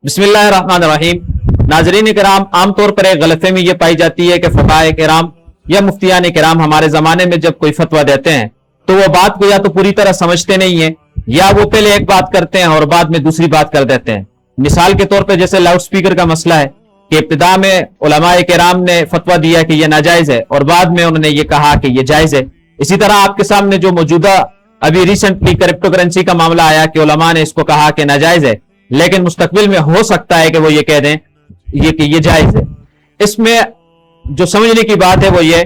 बिस्मिल्लाहिर्रहमानिर्रहीम। नाजरीन किराम, आम तौर पर एक गलतफहमी ये पाई जाती है कि फकाए किराम या मुफ्तियान किराम हमारे जमाने में जब कोई फतवा देते हैं तो वो बात को या तो पूरी तरह समझते नहीं है या वो पहले एक बात करते हैं और बाद में दूसरी बात कर देते हैं। मिसाल के तौर पर जैसे लाउड स्पीकर का मसला है कि इब्तिदा में उलमाए किराम ने फतवा दिया कि यह नाजायज है और बाद में उन्होंने ये कहा कि यह जायज है। इसी तरह आपके सामने जो मौजूदा अभी रिसेंटली क्रिप्टो करेंसी का मामला आया कि उलमा ने इसको कहा कि नाजायज है, लेकिन मुस्तकबिल में हो सकता है कि वो ये कह दें कि ये जायज है। इसमें जो समझने की बात है वो ये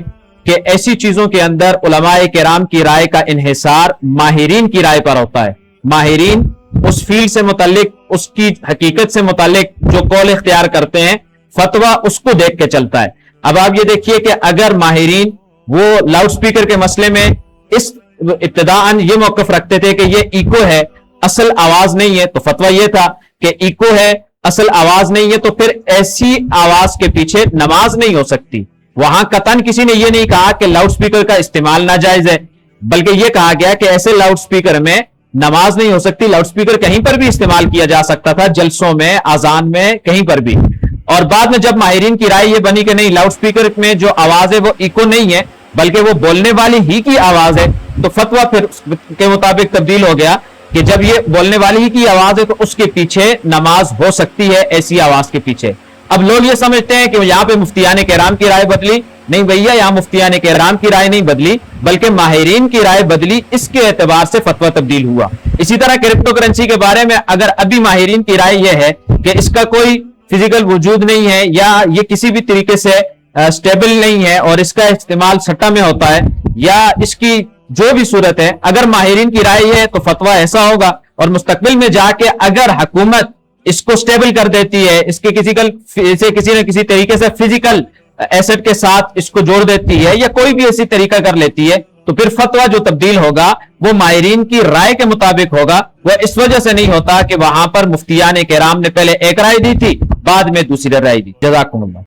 कि ऐसी चीजों के अंदर उलमाए किराम की राय का इन्हिसार माहिरीन की राय पर होता है। माहिरीन उस फील्ड से मुतालिक, उसकी हकीकत से मुतालिक जो कौल इख्तियार करते हैं, फतवा उसको देख के चलता है। अब आप ये देखिए कि अगर माहिरीन वो लाउड स्पीकर के मसले में इस इब्तिदाअन ये मौकफ रखते थे कि ये इको है, असल आवाज नहीं है, तो फतवा ये था कि इको है, असल आवाज नहीं है, तो फिर ऐसी आवाज के पीछे नमाज नहीं हो सकती। वहां कतन किसी ने यह नहीं कहा कि लाउड स्पीकर का इस्तेमाल नाजायज है, बल्कि यह कहा गया कि ऐसे लाउड स्पीकर में नमाज नहीं हो सकती। लाउड स्पीकर कहीं पर भी इस्तेमाल किया जा सकता था, जलसों में, आजान में, कहीं पर भी। और बाद में जब माहिरीन की राय यह बनी कि नहीं, लाउड स्पीकर में जो आवाज है वो इको नहीं है बल्कि वो बोलने वाली ही की आवाज है, तो फतवा फिर के मुताबिक तब्दील हो गया कि जब ये बोलने वाली ही की आवाज है तो उसके पीछे नमाज हो सकती है, ऐसी आवाज के पीछे। अब लोग ये समझते हैं कि यहां पे मुफ्तियान किराम की राय बदली। नहीं भैया, यहां मुफ्तियान किराम की राय नहीं बदली बल्कि माहिरीन की राय बदली, इसके एतबार से फतवा तब्दील हुआ। इसी तरह क्रिप्टो करेंसी के बारे में अगर अभी माहिरीन की राय यह है कि इसका कोई फिजिकल वजूद नहीं है या ये किसी भी तरीके से स्टेबल नहीं है और इसका इस्तेमाल सट्टा में होता है या इसकी जो भी सूरत है, अगर माहिरीन की राय है तो फतवा ऐसा होगा। और मुस्तकबिल में जाके अगर हुकूमत इसको स्टेबल कर देती है, इसके किसी न किसी तरीके से फिजिकल एसेट के साथ इसको जोड़ देती है या कोई भी ऐसी तरीका कर लेती है, तो फिर फतवा जो तब्दील होगा वो माहिरीन की राय के मुताबिक होगा। वह इस वजह से नहीं होता कि वहां पर मुफ्तियान किराम ने पहले एक राय दी थी, बाद में दूसरी राय दी। जज़ाकुमुल्लाह।